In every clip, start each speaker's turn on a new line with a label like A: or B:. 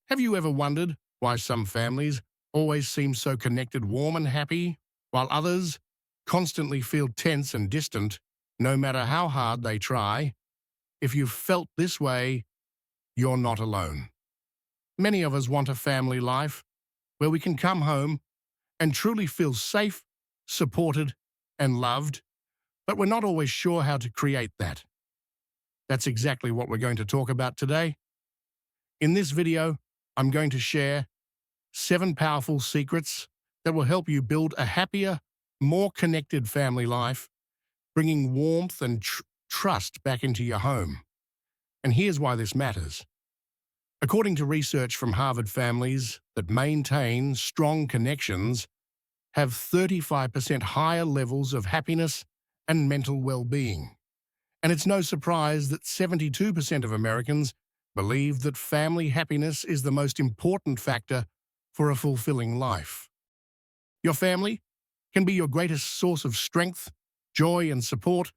A: Have you ever wondered why some families always seem so connected, warm, and happy, while others constantly feel tense and distant, no matter how hard they try? If you've felt this way, you're not alone. Many of us want a family life where we can come home and truly feel safe, supported, and loved, but we're not always sure how to create that. That's exactly what we're going to talk about today. In this video, I'm going to share 7 powerful secrets that will help you build a happier, more connected family life, bringing warmth and trust back into your home. And here's why this matters. According to research from Harvard, families that maintain strong connections have 35% higher levels of happiness and mental well-being. And it's no surprise that 72% of Americans believe that family happiness is the most important factor for a fulfilling life. Your family can be your greatest source of strength, joy, and support,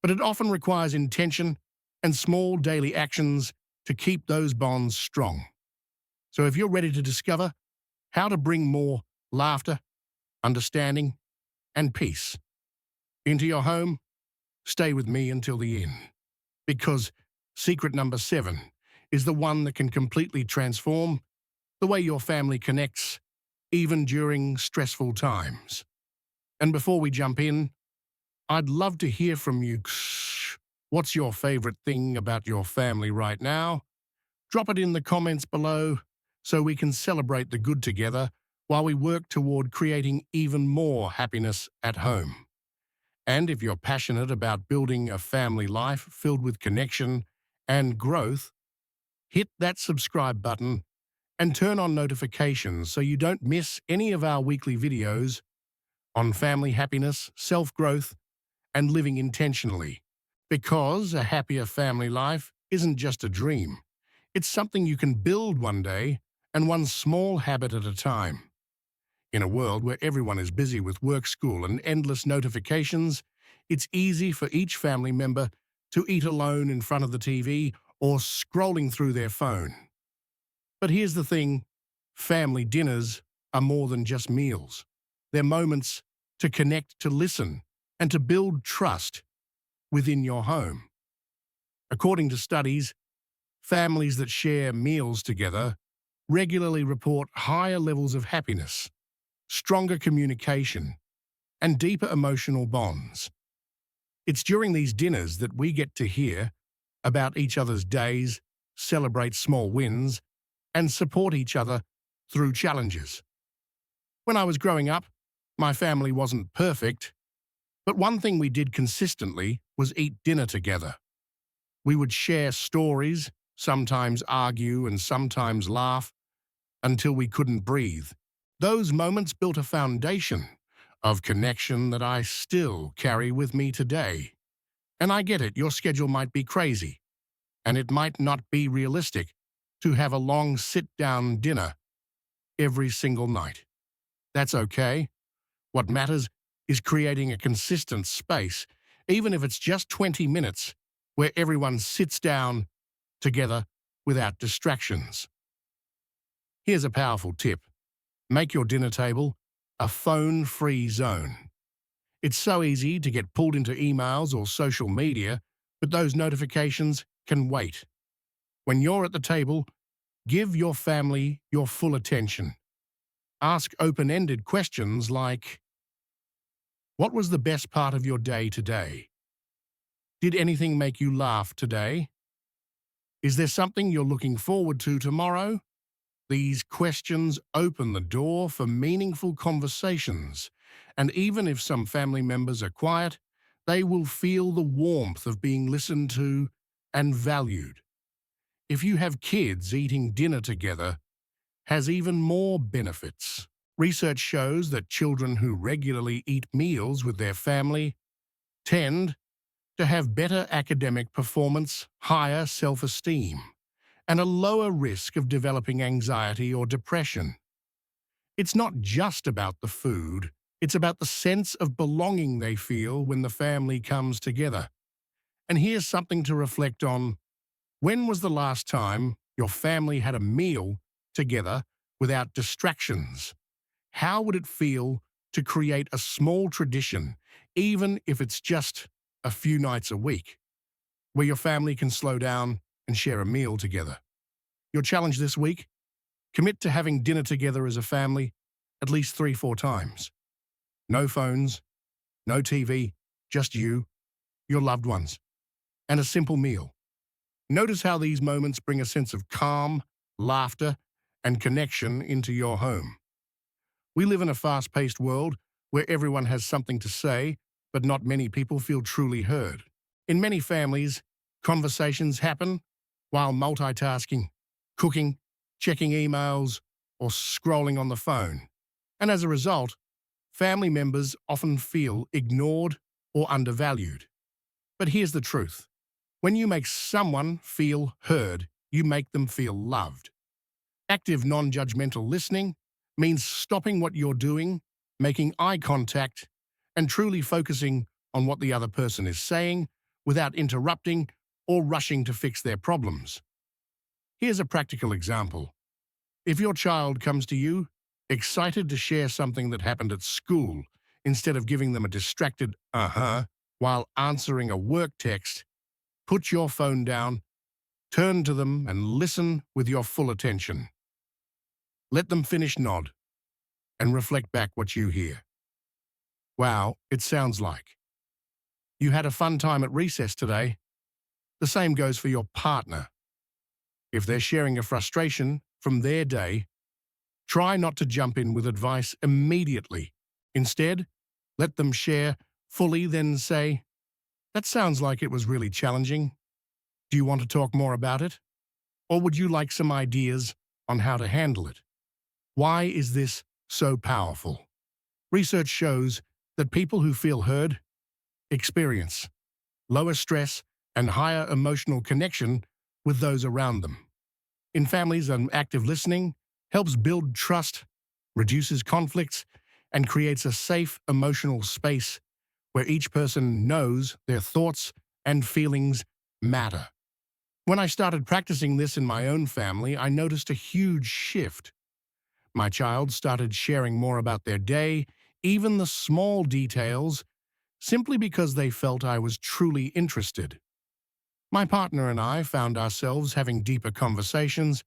A: but it often requires intention and small daily actions to keep those bonds strong. So if you're ready to discover how to bring more laughter, understanding, and peace into your home, stay with me until the end. Because secret number 7 is the one that can completely transform the way your family connects, even during stressful times. And before we jump in, I'd love to hear from you. What's your favorite thing about your family right now? Drop it in the comments below so we can celebrate the good together while we work toward creating even more happiness at home. And if you're passionate about building a family life filled with connection and growth, hit that subscribe button and turn on notifications so you don't miss any of our weekly videos on family happiness, self-growth, and living intentionally. Because a happier family life isn't just a dream. It's something you can build one day and one small habit at a time. In a world where everyone is busy with work, school, and endless notifications, it's easy for each family member to eat alone in front of the TV or scrolling through their phone. But here's the thing, family dinners are more than just meals. They're moments to connect, to listen, and to build trust within your home. According to studies, families that share meals together regularly report higher levels of happiness, stronger communication, and deeper emotional bonds. It's during these dinners that we get to hear about each other's days, celebrate small wins, and support each other through challenges. When I was growing up, my family wasn't perfect, but one thing we did consistently was eat dinner together. We would share stories, sometimes argue, and sometimes laugh until we couldn't breathe. Those moments built a foundation of connection that I still carry with me today. And I get it, your schedule might be crazy, and it might not be realistic to have a long sit-down dinner every single night. That's okay. What matters is creating a consistent space, even if it's just 20 minutes, where everyone sits down together without distractions. Here's a powerful tip. Make your dinner table a phone-free zone. It's so easy to get pulled into emails or social media, but those notifications can wait. When you're at the table, give your family your full attention. Ask open-ended questions like, what was the best part of your day today? Did anything make you laugh today? Is there something you're looking forward to tomorrow? These questions open the door for meaningful conversations, and even if some family members are quiet, they will feel the warmth of being listened to and valued. If you have kids, eating dinner together has even more benefits. Research shows that children who regularly eat meals with their family tend to have better academic performance, higher self-esteem, and a lower risk of developing anxiety or depression. It's not just about the food, it's about the sense of belonging they feel when the family comes together. And here's something to reflect on. When was the last time your family had a meal together without distractions? How would it feel to create a small tradition, even if it's just a few nights a week, where your family can slow down and share a meal together? Your challenge this week? Commit to having dinner together as a family at least 3-4 times. No phones, no TV, just you, your loved ones, and a simple meal. Notice how these moments bring a sense of calm, laughter, and connection into your home. We live in a fast-paced world where everyone has something to say, but not many people feel truly heard. In many families, conversations happen while multitasking, cooking, checking emails, or scrolling on the phone. And as a result, family members often feel ignored or undervalued. But here's the truth. When you make someone feel heard, you make them feel loved. Active non-judgmental listening means stopping what you're doing, making eye contact, and truly focusing on what the other person is saying without interrupting or rushing to fix their problems. Here's a practical example. If your child comes to you, excited to share something that happened at school, instead of giving them a distracted while answering a work text, put your phone down, turn to them, and listen with your full attention. Let them finish, nod, and reflect back what you hear. Wow, it sounds like you had a fun time at recess today. The same goes for your partner. If they're sharing a frustration from their day, try not to jump in with advice immediately. Instead, let them share fully, then say, "That sounds like it was really challenging. Do you want to talk more about it? Or would you like some ideas on how to handle it?" Why is this so powerful? Research shows that people who feel heard experience lower stress and higher emotional connection with those around them. In families, active listening helps build trust, reduces conflicts, and creates a safe emotional space where each person knows their thoughts and feelings matter. When I started practicing this in my own family, I noticed a huge shift. My child started sharing more about their day, even the small details, simply because they felt I was truly interested. My partner and I found ourselves having deeper conversations,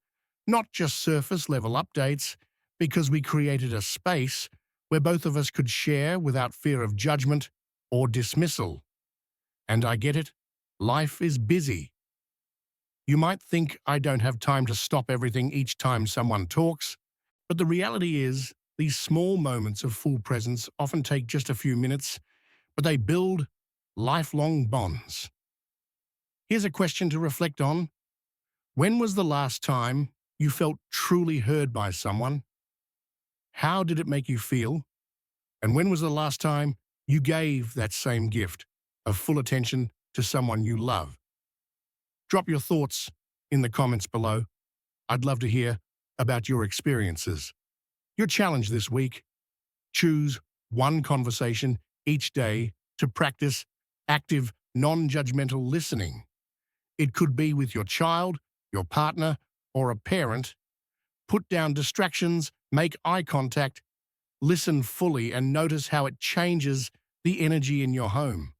A: not just surface-level updates, because we created a space where both of us could share without fear of judgment or dismissal. And I get it, life is busy. You might think I don't have time to stop everything each time someone talks, but the reality is these small moments of full presence often take just a few minutes, but they build lifelong bonds. Here's a question to reflect on. When was the last time you felt truly heard by someone? How did it make you feel? And when was the last time you gave that same gift of full attention to someone you love? Drop your thoughts in the comments below. I'd love to hear about your experiences. Your challenge this week: choose one conversation each day to practice active, non-judgmental listening. It could be with your child, your partner, or a parent. Put down distractions, make eye contact, listen fully, and notice how it changes the energy in your home.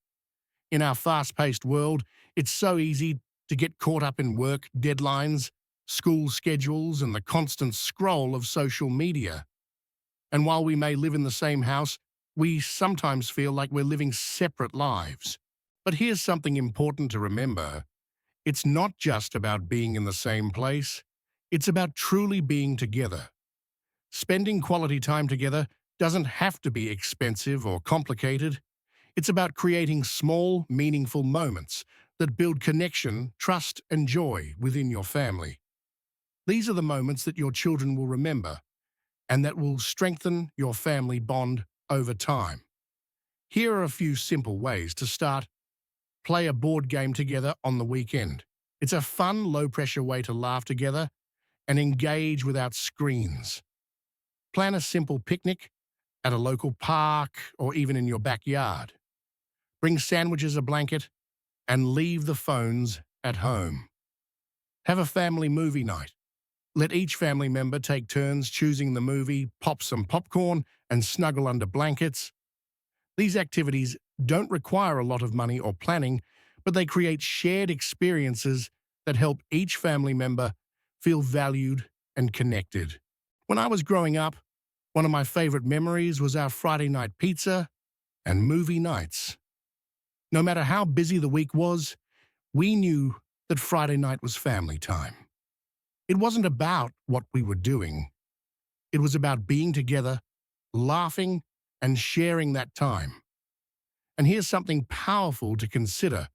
A: In our fast-paced world, it's so easy to get caught up in work deadlines, school schedules, and the constant scroll of social media. And while we may live in the same house, we sometimes feel like we're living separate lives. But here's something important to remember. It's not just about being in the same place. It's about truly being together. Spending quality time together doesn't have to be expensive or complicated. It's about creating small, meaningful moments that build connection, trust, and joy within your family. These are the moments that your children will remember and that will strengthen your family bond over time. Here are a few simple ways to start. Play a board game together on the weekend. It's a fun, low-pressure way to laugh together and engage without screens. Plan a simple picnic at a local park or even in your backyard. Bring sandwiches, a blanket, and leave the phones at home. Have a family movie night. Let each family member take turns choosing the movie, pop some popcorn, and snuggle under blankets. These activities don't require a lot of money or planning, but they create shared experiences that help each family member feel valued and connected. When I was growing up, one of my favorite memories was our Friday night pizza and movie nights. No matter how busy the week was, we knew that Friday night was family time. It wasn't about what we were doing. It was about being together, laughing, and sharing that time. And here's something powerful to consider.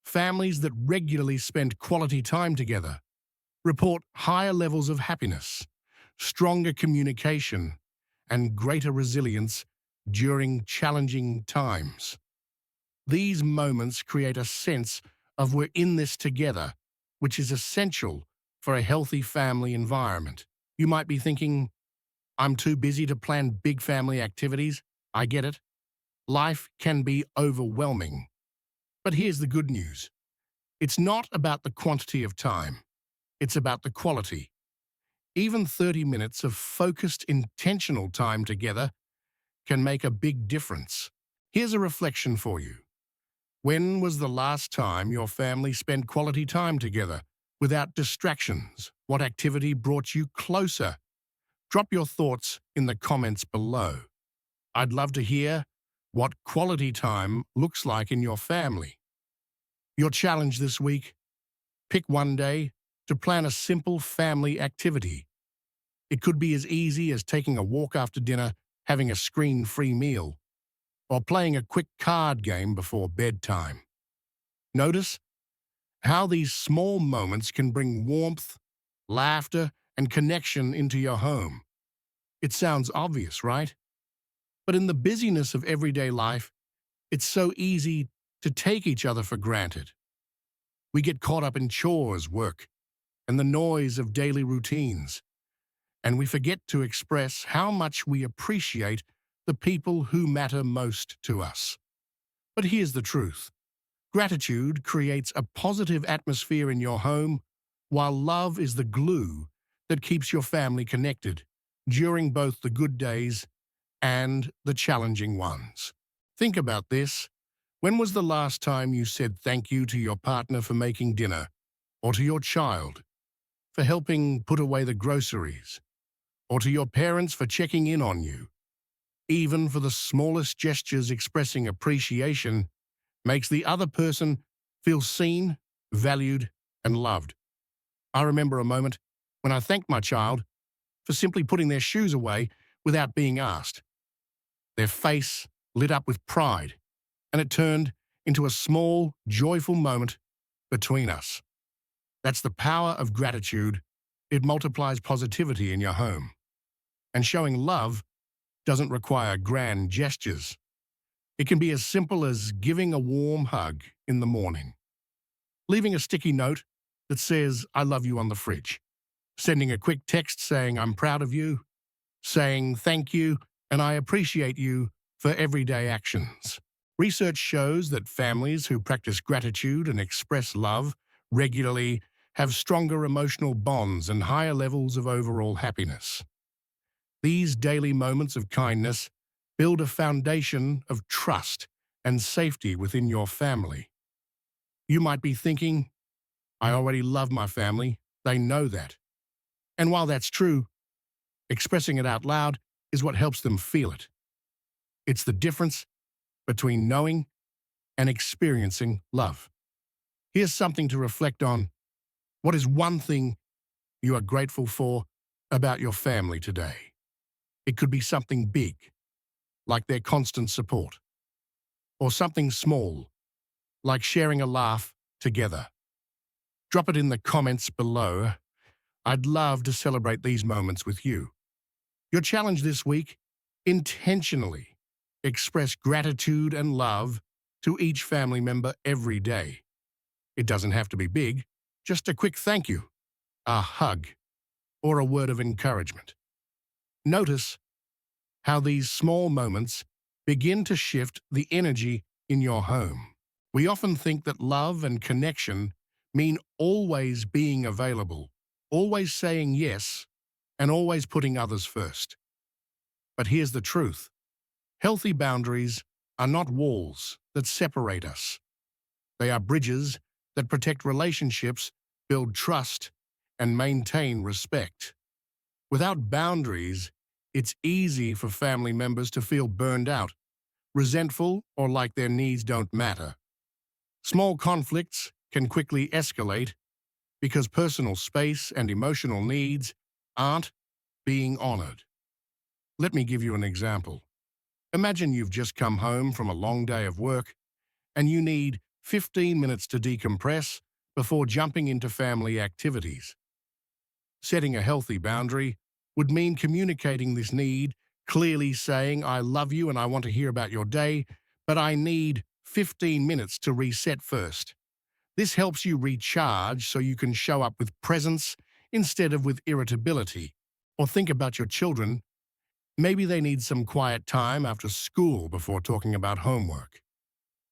A: Families that regularly spend quality time together report higher levels of happiness, stronger communication, and greater resilience during challenging times. These moments create a sense of we're in this together, which is essential for a healthy family environment. You might be thinking, I'm too busy to plan big family activities. I get it. Life can be overwhelming. But here's the good news. It's not about the quantity of time. It's about the quality. Even 30 minutes of focused, intentional time together can make a big difference. Here's a reflection for you. When was the last time your family spent quality time together without distractions? What activity brought you closer? Drop your thoughts in the comments below. I'd love to hear what quality time looks like in your family. Your challenge this week: pick one day to plan a simple family activity. It could be as easy as taking a walk after dinner, having a screen-free meal, or playing a quick card game before bedtime. Notice how these small moments can bring warmth, laughter, and connection into your home. It sounds obvious, right? But in the busyness of everyday life, it's so easy to take each other for granted. We get caught up in chores, work, and the noise of daily routines, and we forget to express how much we appreciate the people who matter most to us. But here's the truth. Gratitude creates a positive atmosphere in your home, while love is the glue that keeps your family connected during both the good days and the challenging ones. Think about this. When was the last time you said thank you to your partner for making dinner, or to your child for helping put away the groceries, or to your parents for checking in on you? Even for the smallest gestures, expressing appreciation makes the other person feel seen, valued, and loved. I remember a moment when I thanked my child for simply putting their shoes away without being asked. Their face lit up with pride, and it turned into a small, joyful moment between us. That's the power of gratitude. It multiplies positivity in your home. And showing love doesn't require grand gestures. It can be as simple as giving a warm hug in the morning, leaving a sticky note that says, I love you on the fridge, sending a quick text saying, I'm proud of you, saying thank you and I appreciate you for everyday actions. Research shows that families who practice gratitude and express love regularly have stronger emotional bonds and higher levels of overall happiness. These daily moments of kindness build a foundation of trust and safety within your family. You might be thinking, I already love my family, they know that. And while that's true, expressing it out loud is what helps them feel it. It's the difference between knowing and experiencing love. Here's something to reflect on. What is one thing you are grateful for about your family today? It could be something big, like their constant support, or something small, like sharing a laugh together. Drop it in the comments below. I'd love to celebrate these moments with you. Your challenge this week: intentionally express gratitude and love to each family member every day. It doesn't have to be big, just a quick thank you, a hug, or a word of encouragement. Notice how these small moments begin to shift the energy in your home. We often think that love and connection mean always being available, always saying yes, and always putting others first. But here's the truth. Healthy boundaries are not walls that separate us. They are bridges that protect relationships, build trust, and maintain respect. Without boundaries, it's easy for family members to feel burned out, resentful, or like their needs don't matter. Small conflicts can quickly escalate because personal space and emotional needs aren't being honored. Let me give you an example. Imagine you've just come home from a long day of work and you need 15 minutes to decompress before jumping into family activities. Setting a healthy boundary would mean communicating this need, clearly saying, I love you and I want to hear about your day, but I need 15 minutes to reset first. This helps you recharge so you can show up with presence instead of with irritability. Or think about your children. Maybe they need some quiet time after school before talking about homework.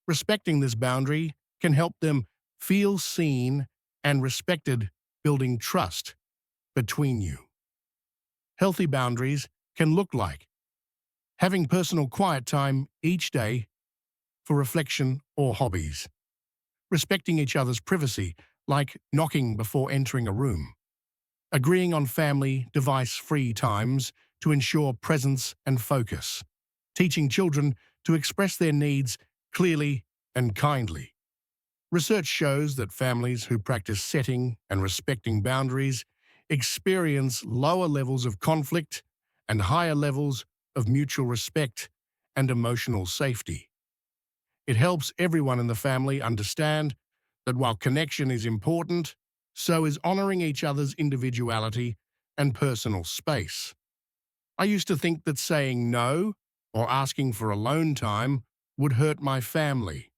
A: Respecting this boundary can help them feel seen and respected, building trust between you. Healthy boundaries can look like having personal quiet time each day for reflection or hobbies, respecting each other's privacy, like knocking before entering a room, agreeing on family device-free times to ensure presence and focus, teaching children to express their needs clearly and kindly. Research shows that families who practice setting and respecting boundaries experience lower levels of conflict and higher levels of mutual respect and emotional safety. It helps everyone in the family understand that while connection is important, so is honoring each other's individuality and personal space. I used to think that saying no or asking for alone time would hurt my family.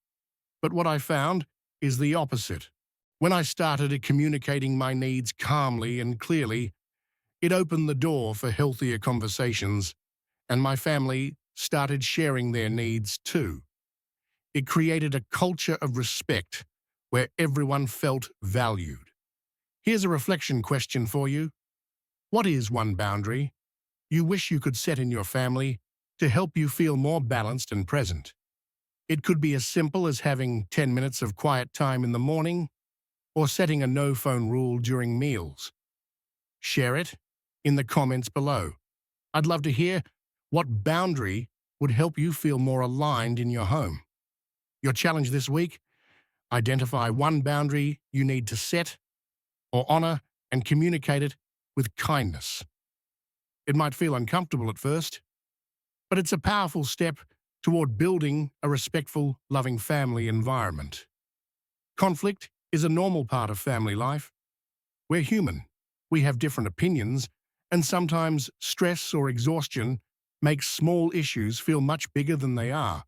A: But what I found is the opposite. When I started communicating my needs calmly and clearly, it opened the door for healthier conversations, and my family started sharing their needs too. It created a culture of respect where everyone felt valued. Here's a reflection question for you. What is one boundary you wish you could set in your family to help you feel more balanced and present? It could be as simple as having 10 minutes of quiet time in the morning or setting a no-phone rule during meals. Share it in the comments below. I'd love to hear what boundary would help you feel more aligned in your home. Your challenge this week: identify one boundary you need to set or honor and communicate it with kindness. It might feel uncomfortable at first, but it's a powerful step toward building a respectful, loving family environment. Conflict is a normal part of family life. We're human. We have different opinions, and sometimes stress or exhaustion makes small issues feel much bigger than they are.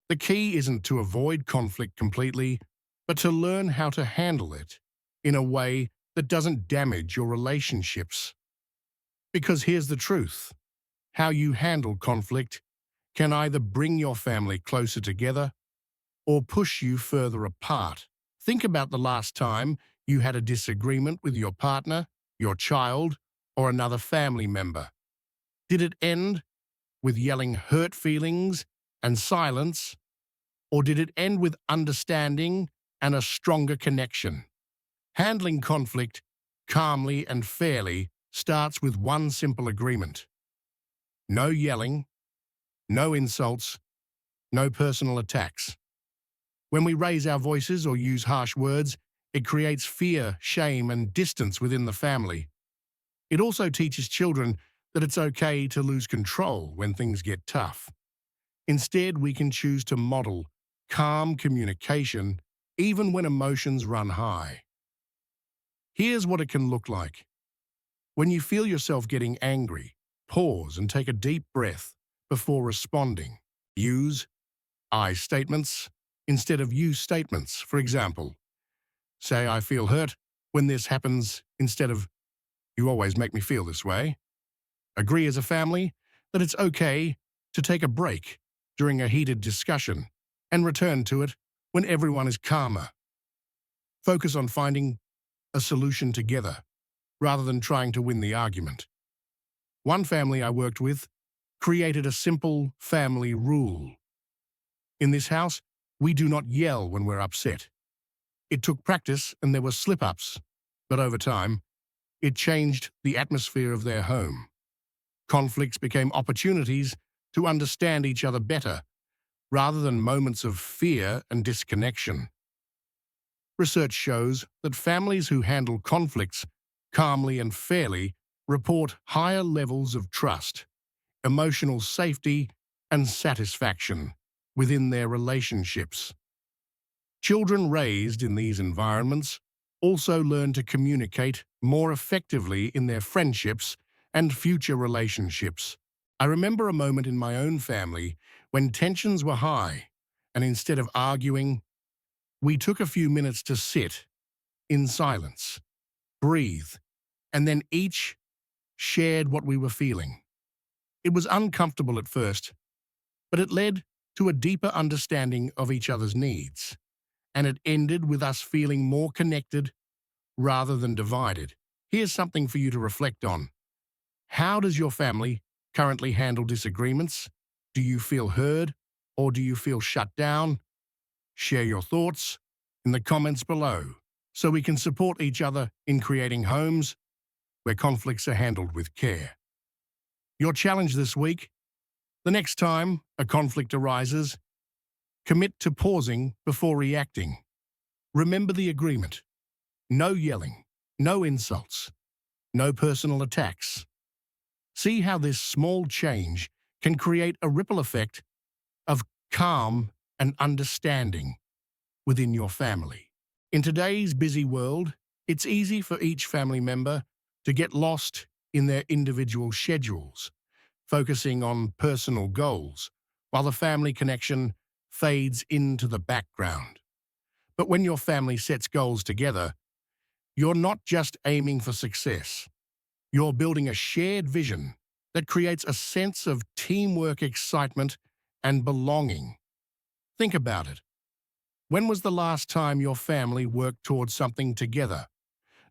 A: The key isn't to avoid conflict completely, but to learn how to handle it in a way that doesn't damage your relationships. Because here's the truth: how you handle conflict can either bring your family closer together or push you further apart. Think about the last time you had a disagreement with your partner, your child, or another family member. Did it end with yelling hurt feelings and silence, or did it end with understanding and a stronger connection? Handling conflict calmly and fairly starts with one simple agreement: no yelling, no insults, no personal attacks. When we raise our voices or use harsh words, it creates fear, shame, and distance within the family. It also teaches children that it's okay to lose control when things get tough. Instead, we can choose to model calm communication even when emotions run high. Here's what it can look like. When you feel yourself getting angry, pause and take a deep breath before responding. Use I statements instead of you statements. For example, say, I feel hurt when this happens, instead of, you always make me feel this way. Agree as a family that it's okay to take a break during a heated discussion and return to it when everyone is calmer. Focus on finding a solution together rather than trying to win the argument. One family I worked with created a simple family rule. In this house, we do not yell when we're upset. It took practice and there were slip-ups, but over time, it changed the atmosphere of their home. Conflicts became opportunities to understand each other better, rather than moments of fear and disconnection. Research shows that families who handle conflicts calmly and fairly report higher levels of trust, emotional safety, and satisfaction within their relationships. Children raised in these environments also learn to communicate more effectively in their friendships and future relationships. I remember a moment in my own family when tensions were high, and instead of arguing, we took a few minutes to sit in silence, breathe, and then each shared what we were feeling. It was uncomfortable at first, but it led to a deeper understanding of each other's needs, and it ended with us feeling more connected rather than divided. Here's something for you to reflect on. How does your family currently handle disagreements? Do you feel heard, or do you feel shut down? Share your thoughts in the comments below so we can support each other in creating homes where conflicts are handled with care. Your challenge this week: the next time a conflict arises, commit to pausing before reacting. Remember the agreement: no yelling, no insults, no personal attacks. See how this small change can create a ripple effect of calm and understanding within your family. In today's busy world, it's easy for each family member to get lost in their individual schedules, focusing on personal goals, while the family connection fades into the background. But when your family sets goals together, you're not just aiming for success. You're building a shared vision that creates a sense of teamwork, excitement, and belonging. Think about it. When was the last time your family worked towards something together?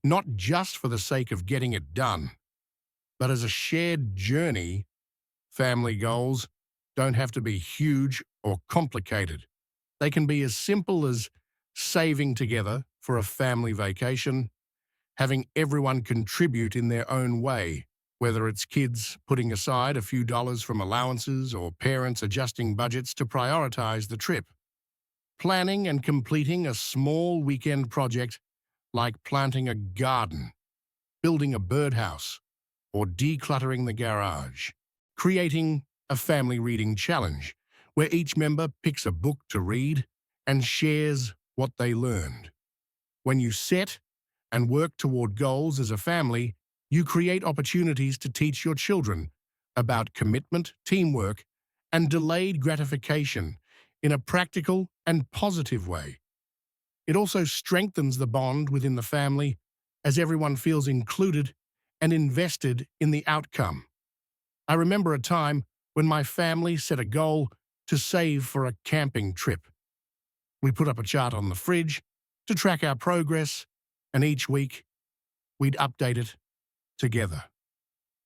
A: Not just for the sake of getting it done, but as a shared journey. Family goals don't have to be huge or complicated. They can be as simple as saving together for a family vacation, having everyone contribute in their own way, whether it's kids putting aside a few dollars from allowances or parents adjusting budgets to prioritize the trip. Planning and completing a small weekend project like planting a garden, building a birdhouse, or decluttering the garage. Creating a family reading challenge where each member picks a book to read and shares what they learned. When you set and work toward goals as a family, you create opportunities to teach your children about commitment, teamwork, and delayed gratification in a practical and positive way. It also strengthens the bond within the family as everyone feels included and invested in the outcome. I remember a time when my family set a goal to save for a camping trip. We put up a chart on the fridge to track our progress, and each week we'd update it together.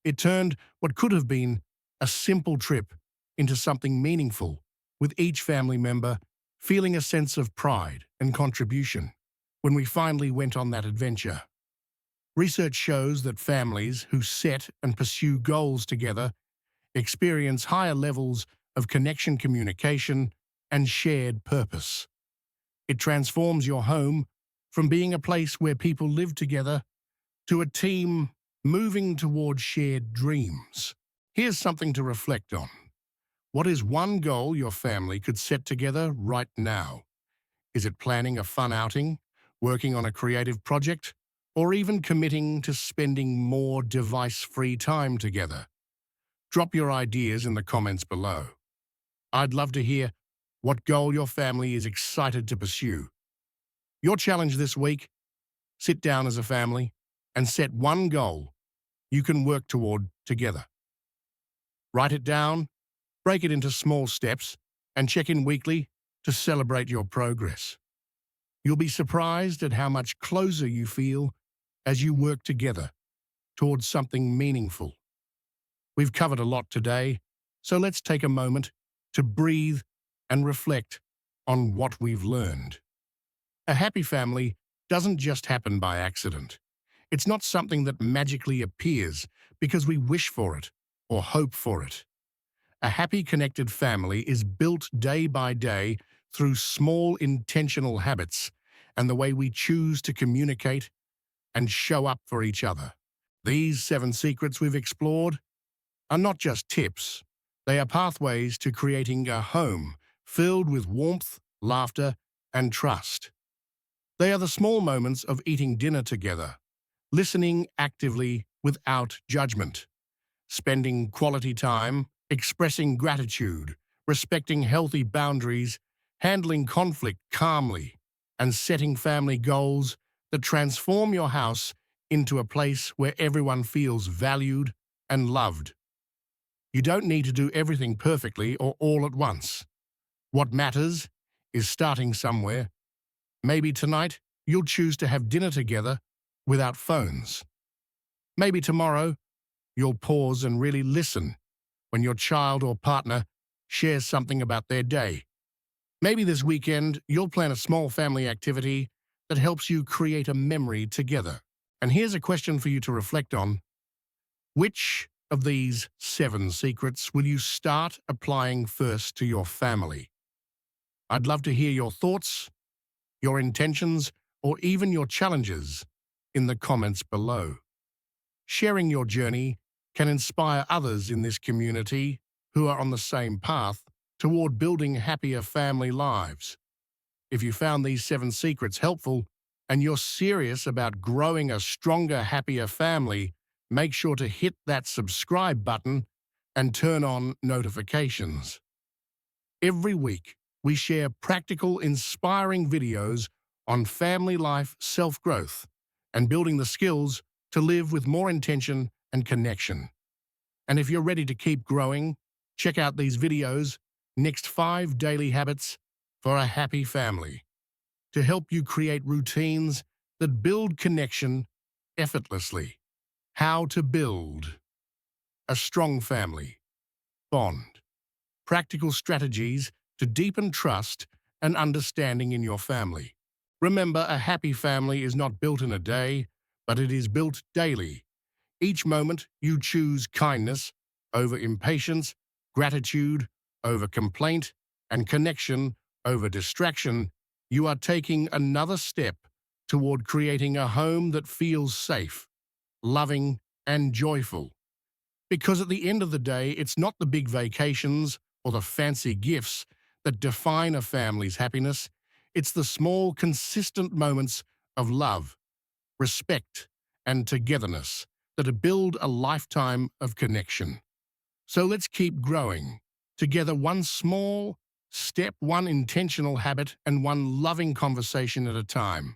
A: It turned what could have been a simple trip into something meaningful, with each family member feeling a sense of pride and contribution when we finally went on that adventure. Research shows that families who set and pursue goals together experience higher levels of connection, communication, and shared purpose. It transforms your home from being a place where people live together to a team moving toward shared dreams. Here's something to reflect on. What is one goal your family could set together right now? Is it planning a fun outing, working on a creative project, or even committing to spending more device-free time together? Drop your ideas in the comments below. I'd love to hear what goal your family is excited to pursue. Your challenge this week: sit down as a family and set one goal you can work toward together. Write it down, break it into small steps, and check in weekly to celebrate your progress. You'll be surprised at how much closer you feel as you work together towards something meaningful. We've covered a lot today, so let's take a moment to breathe and reflect on what we've learned. A happy family doesn't just happen by accident. It's not something that magically appears because we wish for it or hope for it. A happy, connected family is built day by day through small, intentional habits and the way we choose to communicate and show up for each other. These 7 secrets we've explored are not just tips. They are pathways to creating a home filled with warmth, laughter, and trust. They are the small moments of eating dinner together, listening actively without judgment, spending quality time, expressing gratitude, respecting healthy boundaries, handling conflict calmly, and setting family goals that transform your house into a place where everyone feels valued and loved. You don't need to do everything perfectly or all at once. What matters is starting somewhere. Maybe tonight you'll choose to have dinner together without phones. Maybe tomorrow you'll pause and really listen when your child or partner shares something about their day. Maybe this weekend you'll plan a small family activity that helps you create a memory together. And here's a question for you to reflect on. Which of these 7 secrets will you start applying first to your family? I'd love to hear your thoughts, your intentions, or even your challenges in the comments below. Sharing your journey can inspire others in this community who are on the same path toward building happier family lives. If you found these 7 secrets helpful and you're serious about growing a stronger, happier family, make sure to hit that subscribe button and turn on notifications. Every week, we share practical, inspiring videos on family life, self-growth, and building the skills to live with more intention and connection. And if you're ready to keep growing, check out these videos, Next 5 Daily Habits for a Happy Family, to help you create routines that build connection effortlessly. How to build a strong family bond. Practical strategies to deepen trust and understanding in your family. Remember, a happy family is not built in a day, but it is built daily. Each moment you choose kindness over impatience, gratitude over complaint, and connection over distraction, you are taking another step toward creating a home that feels safe, loving, and joyful. Because at the end of the day, it's not the big vacations or the fancy gifts that define a family's happiness. It's the small, consistent moments of love, respect, and togetherness that build a lifetime of connection. So let's keep growing together, one small step, one intentional habit, and one loving conversation at a time.